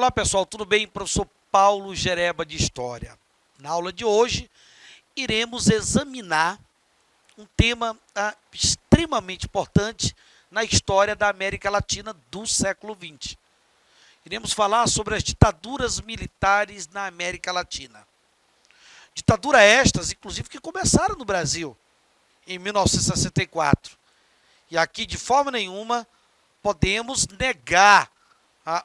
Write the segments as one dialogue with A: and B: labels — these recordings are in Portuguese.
A: Olá pessoal, tudo bem? Professor Paulo Gereba de História. Na aula de hoje, iremos examinar um tema extremamente importante na história da América Latina do século XX. Iremos falar sobre as ditaduras militares na América Latina. Ditadura estas, inclusive, que começaram no Brasil em 1964. E aqui, de forma nenhuma, podemos negar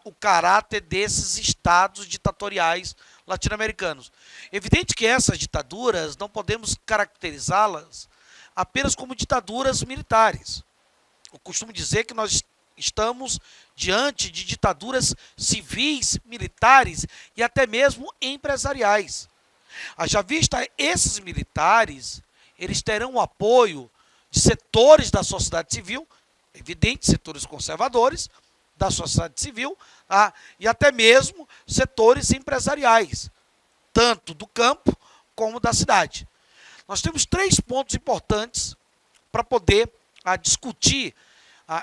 A: o caráter desses estados ditatoriais latino-americanos. Evidente que essas ditaduras não podemos caracterizá-las apenas como ditaduras militares. Eu costumo dizer que nós estamos diante de ditaduras civis, militares e até mesmo empresariais. Haja vista esses militares, eles terão o apoio de setores da sociedade civil, evidente, setores conservadores, da sociedade civil, e até mesmo setores empresariais, tanto do campo como da cidade. Nós temos três pontos importantes para poder discutir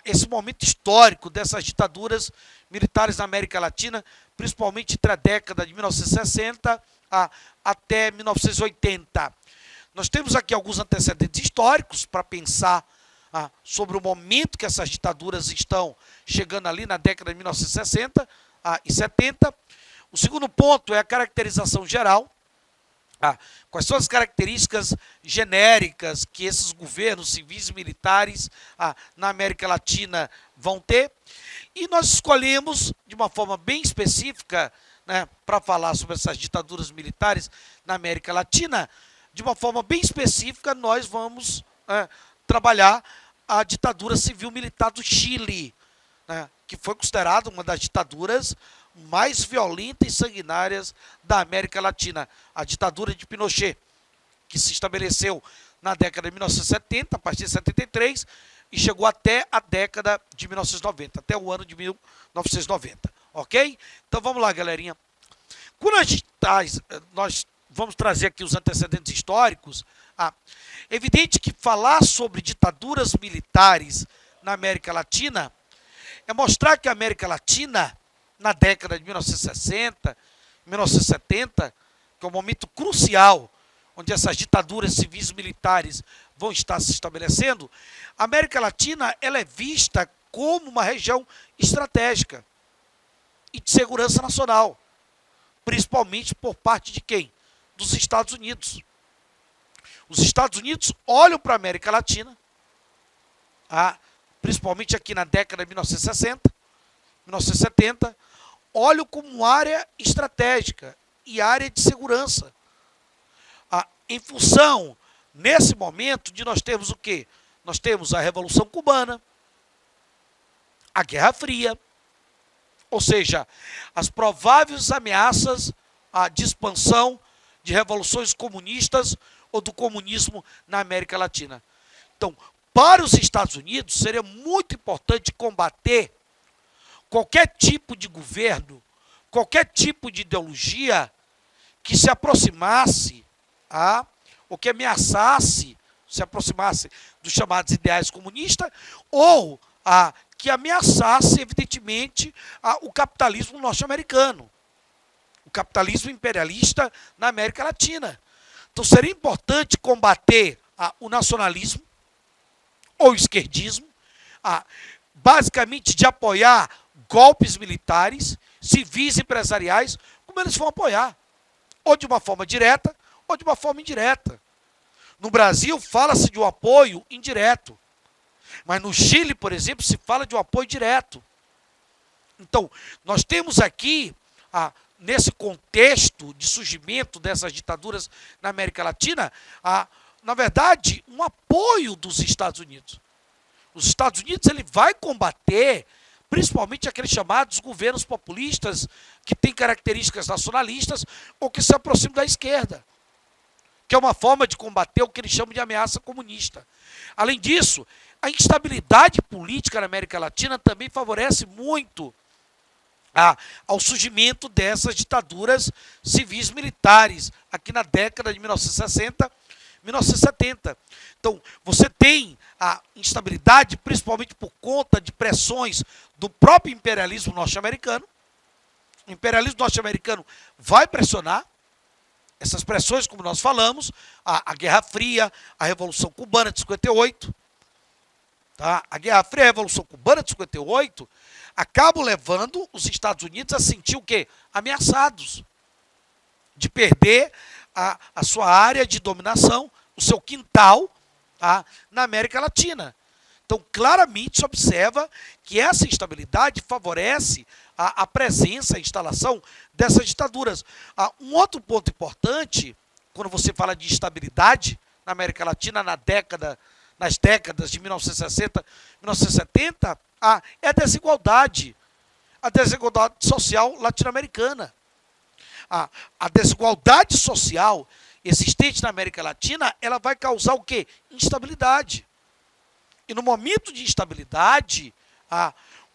A: esse momento histórico dessas ditaduras militares na América Latina, principalmente entre a década de 1960 até 1980. Nós temos aqui alguns antecedentes históricos para pensar sobre o momento que essas ditaduras estão chegando ali na década de 1960 e 70. O segundo ponto é a caracterização geral. Quais são as características genéricas que esses governos civis e militares na América Latina vão ter? E nós escolhemos, de uma forma bem específica, para falar sobre essas ditaduras militares na América Latina, de uma forma bem específica, nós vamos trabalhar a ditadura civil-militar do Chile, que foi considerada uma das ditaduras mais violentas e sanguinárias da América Latina, a ditadura de Pinochet, que se estabeleceu na década de 1970, a partir de 73, e chegou até a década de 1990, até o ano de 1990, ok? Então vamos lá, galerinha. Quando nós vamos trazer aqui os antecedentes históricos, é evidente que falar sobre ditaduras militares na América Latina é mostrar que a América Latina, na década de 1960, 1970, que é um momento crucial, onde essas ditaduras civis militares vão estar se estabelecendo, a América Latina ela é vista como uma região estratégica e de segurança nacional, principalmente por parte de quem? Dos Estados Unidos. Os Estados Unidos olham para a América Latina, principalmente aqui na década de 1960, 1970, olham como área estratégica e área de segurança. Em função, nesse momento, de nós termos o quê? Nós temos a Revolução Cubana, a Guerra Fria, ou seja, as prováveis ameaças de expansão de revoluções comunistas ou do comunismo na América Latina. Então, para os Estados Unidos, seria muito importante combater qualquer tipo de governo, qualquer tipo de ideologia que se aproximasse ou que ameaçasse, se aproximasse dos chamados ideais comunistas, ou que ameaçasse, evidentemente, o capitalismo norte-americano, o capitalismo imperialista na América Latina. Então, seria importante combater o nacionalismo ou o esquerdismo, basicamente de apoiar golpes militares, civis e empresariais, como eles vão apoiar, ou de uma forma direta, ou de uma forma indireta. No Brasil, fala-se de um apoio indireto, mas no Chile, por exemplo, se fala de um apoio direto. Então, nós temos aqui, nesse contexto de surgimento dessas ditaduras na América Latina, na verdade, um apoio dos Estados Unidos. Os Estados Unidos ele vai combater principalmente aqueles chamados governos populistas que têm características nacionalistas ou que se aproximam da esquerda, que é uma forma de combater o que eles chamam de ameaça comunista. Além disso, a instabilidade política na América Latina também favorece muito ao surgimento dessas ditaduras civis militares, aqui na década de 1960, 1970. Então, você tem a instabilidade, principalmente por conta de pressões do próprio imperialismo norte-americano, O imperialismo norte-americano vai pressionar essas pressões, como nós falamos, a Guerra Fria, a Revolução Cubana de 58, tá? A Guerra Fria e a Revolução Cubana de 58 acabam levando os Estados Unidos a sentir o quê? Ameaçados de perder a sua área de dominação, o seu quintal, tá? Na América Latina. Então, claramente se observa que essa instabilidade favorece a presença, a instalação dessas ditaduras. Um outro ponto importante, quando você fala de instabilidade na América Latina nas décadas de 1960, 1970, é a desigualdade social latino-americana. A desigualdade social existente na América Latina, ela vai causar o quê? Instabilidade. E no momento de instabilidade,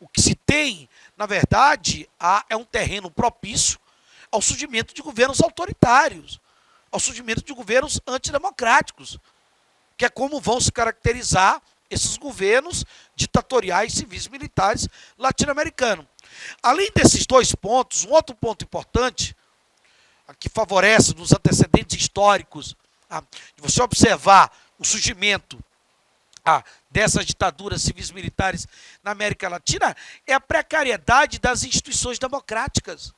A: o que se tem, na verdade, é um terreno propício ao surgimento de governos autoritários, ao surgimento de governos antidemocráticos, que é como vão se caracterizar esses governos ditatoriais, civis, militares latino-americanos. Além desses dois pontos, um outro ponto importante, que favorece nos antecedentes históricos, de você observar o surgimento dessas ditaduras civis militares na América Latina, é a precariedade das instituições democráticas.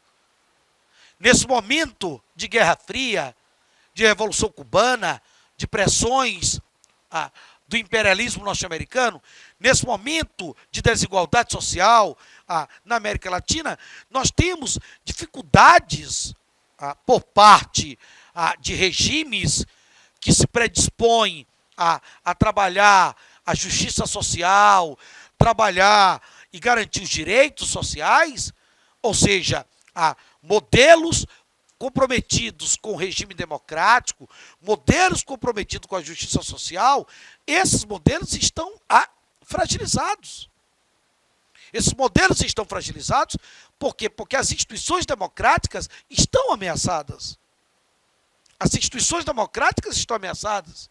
A: Nesse momento de Guerra Fria, de Revolução Cubana, de pressões do imperialismo norte-americano, nesse momento de desigualdade social na América Latina, nós temos dificuldades por parte de regimes que se predispõem a trabalhar a justiça social, trabalhar e garantir os direitos sociais, ou seja, modelos comprometidos com o regime democrático, modelos comprometidos com a justiça social, esses modelos estão fragilizados. Esses modelos estão fragilizados por quê? Porque as instituições democráticas estão ameaçadas. As instituições democráticas estão ameaçadas.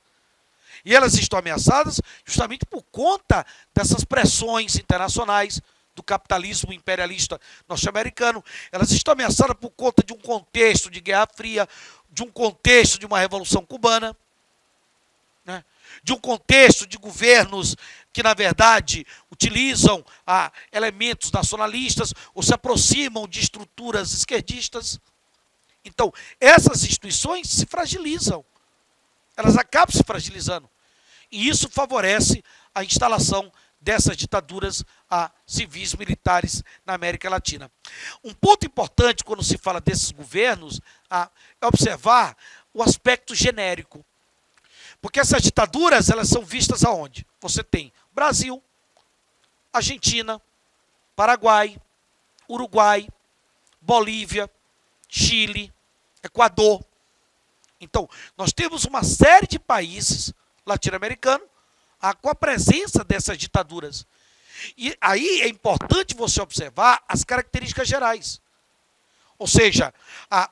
A: E elas estão ameaçadas justamente por conta dessas pressões internacionais do capitalismo imperialista norte-americano. Elas estão ameaçadas por conta de um contexto de Guerra Fria, de um contexto de uma Revolução Cubana, né? De um contexto de governos que, na verdade, utilizam elementos nacionalistas ou se aproximam de estruturas esquerdistas. Então, essas instituições se fragilizam. Elas acabam se fragilizando. E isso favorece a instalação dessas ditaduras civis militares na América Latina. Um ponto importante quando se fala desses governos é observar o aspecto genérico. Porque essas ditaduras, elas são vistas aonde? Você tem Brasil, Argentina, Paraguai, Uruguai, Bolívia, Chile, Equador. Então, nós temos uma série de países latino-americanos com a presença dessas ditaduras. E aí é importante você observar as características gerais. Ou seja,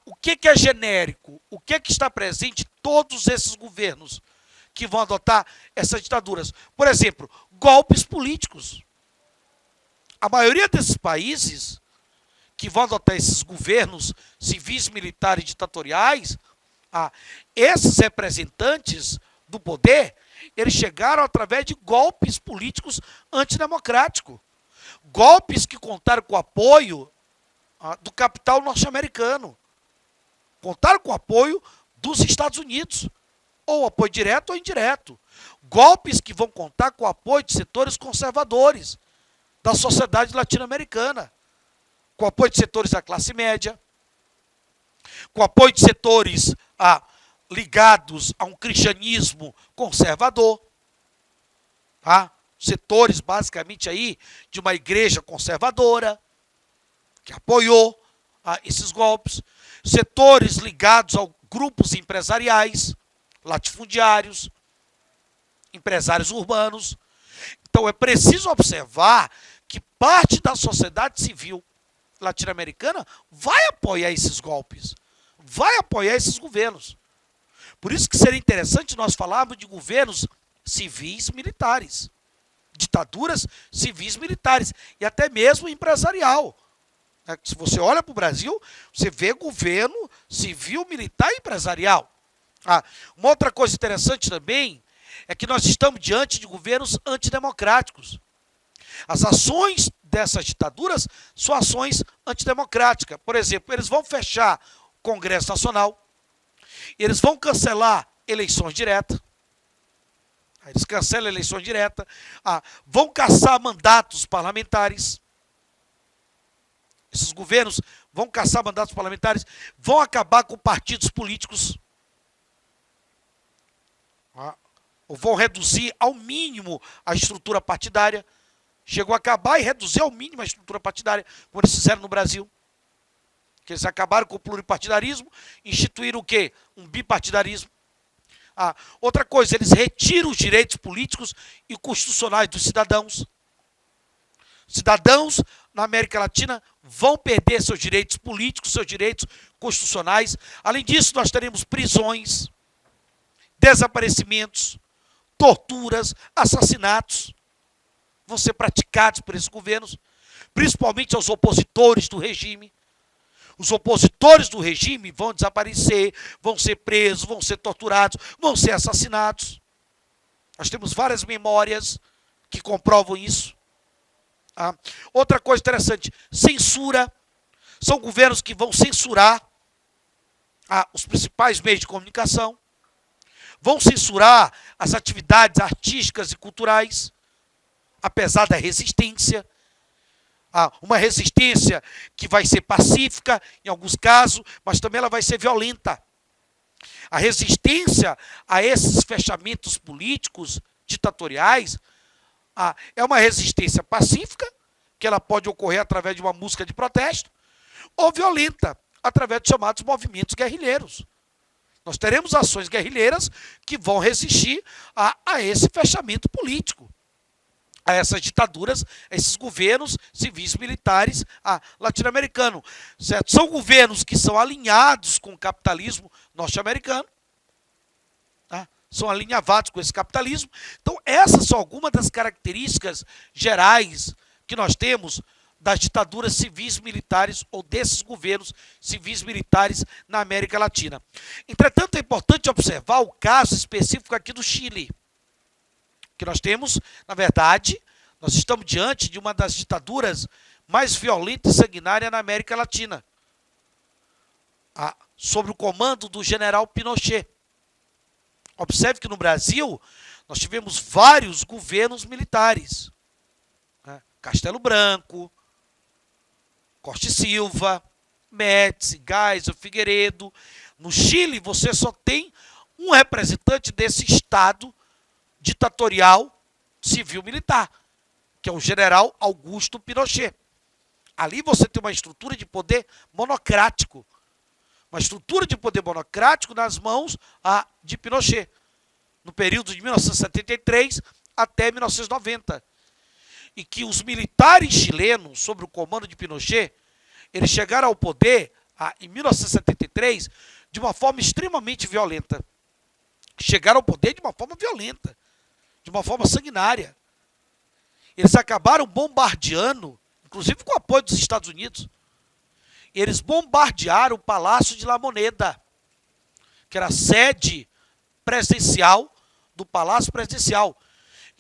A: o que é genérico, o que está presente em todos esses governos que vão adotar essas ditaduras. Por exemplo, golpes políticos. A maioria desses países que vão adotar esses governos civis, militares e ditatoriais, esses representantes do poder, eles chegaram através de golpes políticos antidemocráticos. Golpes que contaram com o apoio do capital norte-americano. Contaram com o apoio dos Estados Unidos. Ou apoio direto ou indireto. Golpes que vão contar com o apoio de setores conservadores da sociedade latino-americana. Com o apoio de setores da classe média. Com o apoio de setores ligados a um cristianismo conservador. Setores, basicamente, aí de uma igreja conservadora, que apoiou esses golpes. Setores ligados a grupos empresariais, latifundiários, empresários urbanos. Então, é preciso observar que parte da sociedade civil latino-americana vai apoiar esses golpes, vai apoiar esses governos. Por isso que seria interessante nós falarmos de governos civis militares, ditaduras civis militares e até mesmo empresarial. Se você olha para o Brasil, você vê governo civil, militar e empresarial. Uma outra coisa interessante também é que nós estamos diante de governos antidemocráticos. As ações dessas ditaduras são ações antidemocráticas. Por exemplo, eles vão fechar o Congresso Nacional, eles vão cancelar eleições diretas, eles cancelam eleições diretas, vão caçar mandatos parlamentares. Esses governos vão caçar mandatos parlamentares, vão acabar com partidos políticos, ou vão reduzir ao mínimo a estrutura partidária. Chegou a acabar e reduzir ao mínimo a estrutura partidária, como eles fizeram no Brasil. Que eles acabaram com o pluripartidarismo, instituíram o quê? Um bipartidarismo. Outra coisa, eles retiram os direitos políticos e constitucionais dos cidadãos. Cidadãos na América Latina vão perder seus direitos políticos, seus direitos constitucionais. Além disso, nós teremos prisões, desaparecimentos, torturas, assassinatos vão ser praticados por esses governos, principalmente aos opositores do regime. Os opositores do regime vão desaparecer, vão ser presos, vão ser torturados, vão ser assassinados. Nós temos várias memórias que comprovam isso. Outra coisa interessante, censura. São governos que vão censurar os principais meios de comunicação, vão censurar as atividades artísticas e culturais, apesar da resistência. Uma resistência que vai ser pacífica em alguns casos, mas também ela vai ser violenta. A resistência a esses fechamentos políticos ditatoriais é uma resistência pacífica, que ela pode ocorrer através de uma música de protesto, ou violenta, através de chamados movimentos guerrilheiros. Nós teremos ações guerrilheiras que vão resistir a esse fechamento político, a essas ditaduras, a esses governos civis militares latino-americanos. Certo? São governos que são alinhados com o capitalismo norte-americano, são alinhavados com esse capitalismo. Então, essas são algumas das características gerais que nós temos das ditaduras civis militares ou desses governos civis militares na América Latina. Entretanto, é importante observar o caso específico aqui do Chile, que nós temos, na verdade, nós estamos diante de uma das ditaduras mais violentas e sanguinárias na América Latina, sob o comando do general Pinochet. Observe que no Brasil nós tivemos vários governos militares. Castelo Branco, Costa e Silva, Médici, Geisel, Figueiredo. No Chile você só tem um representante desse Estado ditatorial civil-militar, que é o general Augusto Pinochet. Ali você tem uma estrutura de poder monocrático. Uma estrutura de poder monocrático nas mãos de Pinochet, no período de 1973 até 1990. E que os militares chilenos, sob o comando de Pinochet, eles chegaram ao poder em 1973 de uma forma extremamente violenta. Chegaram ao poder de uma forma violenta, de uma forma sanguinária. Eles acabaram bombardeando, inclusive com o apoio dos Estados Unidos, eles bombardearam o Palácio de La Moneda, que era a sede presidencial do Palácio Presidencial.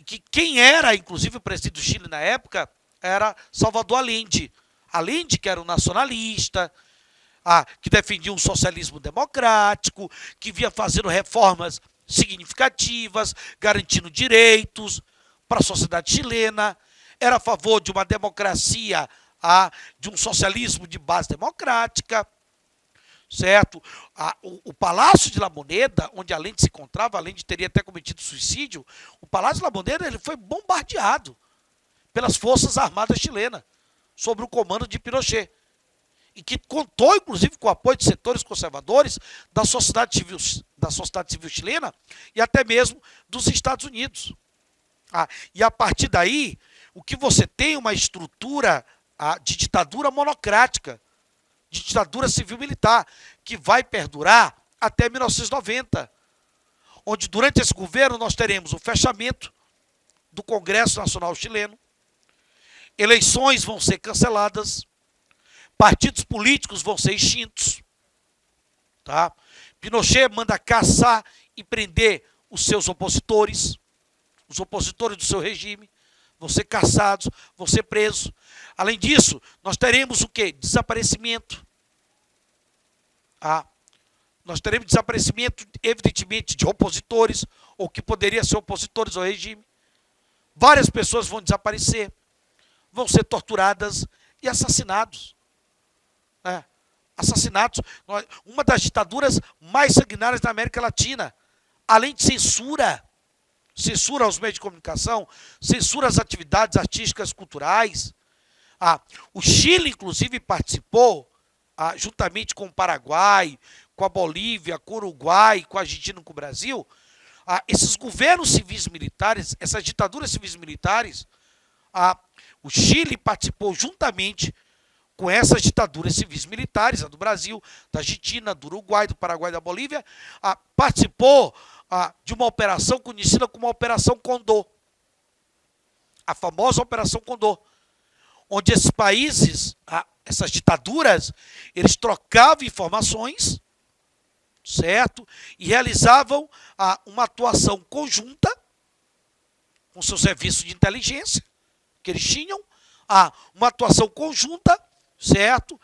A: Que quem era, inclusive, o presidente do Chile na época, era Salvador Allende. Allende, que era um nacionalista, que defendia um socialismo democrático, que vinha fazendo reformas significativas, garantindo direitos para a sociedade chilena, era a favor de uma democracia, de um socialismo de base democrática, certo? O Palácio de La Moneda, onde Allende se encontrava, Allende teria até cometido suicídio, o Palácio de La Moneda ele foi bombardeado pelas Forças Armadas chilenas, sob o comando de Pinochet, e que contou, inclusive, com o apoio de setores conservadores da sociedade civil chilena e até mesmo dos Estados Unidos. E a partir daí, o que você tem é uma estrutura de ditadura monocrática, de ditadura civil-militar, que vai perdurar até 1990, onde durante esse governo nós teremos o fechamento do Congresso Nacional Chileno, eleições vão ser canceladas, partidos políticos vão ser extintos. Tá? Pinochet manda caçar e prender os seus opositores, os opositores do seu regime, vão ser caçados, vão ser presos. Além disso, nós teremos o quê? Desaparecimento. Nós teremos desaparecimento, evidentemente, de opositores, ou que poderiam ser opositores ao regime. Várias pessoas vão desaparecer, vão ser torturadas e assassinados. Assassinatos, uma das ditaduras mais sanguinárias da América Latina. Além de censura aos meios de comunicação, censura às atividades artísticas e culturais. O Chile, inclusive, participou, juntamente com o Paraguai, com a Bolívia, com o Uruguai, com a Argentina e com o Brasil. Esses governos civis militares, essas ditaduras civis militares, o Chile participou juntamente com essas ditaduras civis militares, a do Brasil, da Argentina, do Uruguai, do Paraguai e da Bolívia, participou de uma operação conhecida como a Operação Condor. A famosa Operação Condor, onde esses países, essas ditaduras, eles trocavam informações, certo? E realizavam uma atuação conjunta com seus serviços de inteligência que eles tinham, uma atuação conjunta, certo?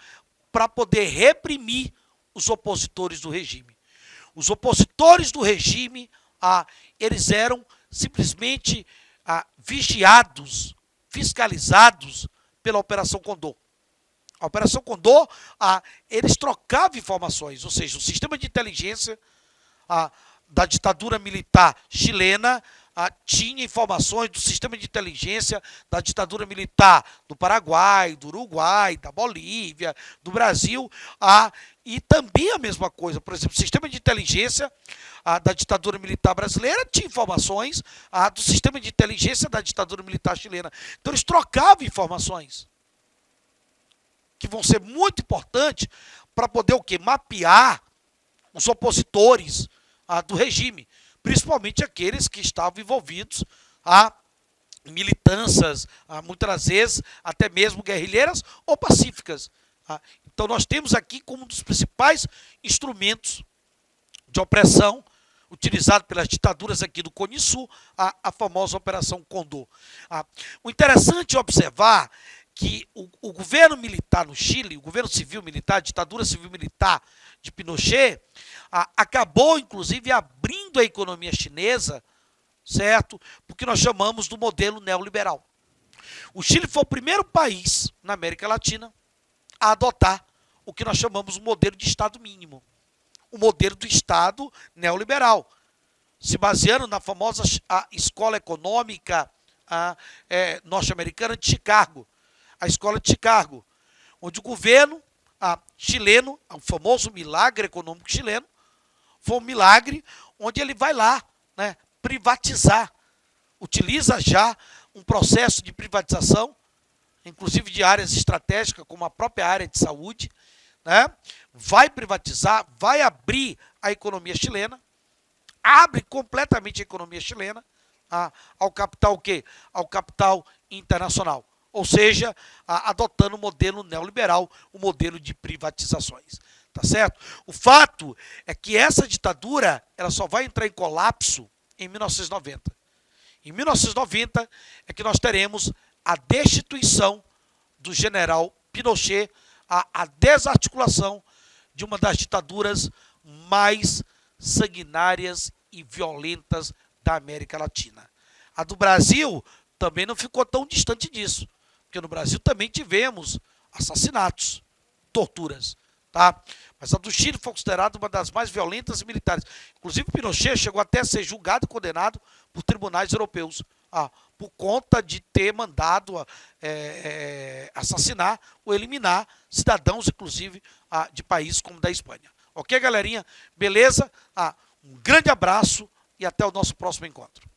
A: Para poder reprimir os opositores do regime. Os opositores do regime, eles eram simplesmente vigiados, fiscalizados pela Operação Condor. A Operação Condor, eles trocavam informações, ou seja, o sistema de inteligência da ditadura militar chilena tinha informações do sistema de inteligência da ditadura militar do Paraguai, do Uruguai, da Bolívia, do Brasil, e também a mesma coisa, por exemplo, o sistema de inteligência da ditadura militar brasileira tinha informações do sistema de inteligência da ditadura militar chilena. Então eles trocavam informações, que vão ser muito importantes para poder o quê? Mapear os opositores do regime, principalmente aqueles que estavam envolvidos em militâncias, muitas vezes até mesmo guerrilheiras ou pacíficas. Então nós temos aqui como um dos principais instrumentos de opressão utilizado pelas ditaduras aqui do Cone Sul, a famosa Operação Condor. O interessante é observar que o governo militar no Chile, o governo civil militar, a ditadura civil militar de Pinochet, acabou, inclusive, abrindo a economia chinesa, certo? Porque nós chamamos do modelo neoliberal. O Chile foi o primeiro país na América Latina a adotar o que nós chamamos de modelo de Estado mínimo, o modelo do Estado neoliberal, se baseando na famosa escola econômica norte-americana de Chicago, a escola de Chicago, onde o governo chileno, o famoso milagre econômico chileno, foi um milagre onde ele vai lá, né, privatizar, utiliza já um processo de privatização, inclusive de áreas estratégicas, como a própria área de saúde, né, vai privatizar, vai abrir a economia chilena, abre completamente a economia chilena ao capital o quê? Ao capital internacional. Ou seja, adotando o modelo neoliberal, o modelo de privatizações. Tá certo? O fato é que essa ditadura ela só vai entrar em colapso em 1990. Em 1990 é que nós teremos a destituição do general Pinochet, a desarticulação de uma das ditaduras mais sanguinárias e violentas da América Latina. A do Brasil também não ficou tão distante disso, porque no Brasil também tivemos assassinatos, torturas, tá? Mas a do Chile foi considerada uma das mais violentas e militares. Inclusive, Pinochet chegou até a ser julgado e condenado por tribunais europeus, por conta de ter mandado assassinar ou eliminar cidadãos, inclusive, de países como da Espanha. Ok, galerinha? Beleza? Um grande abraço e até o nosso próximo encontro.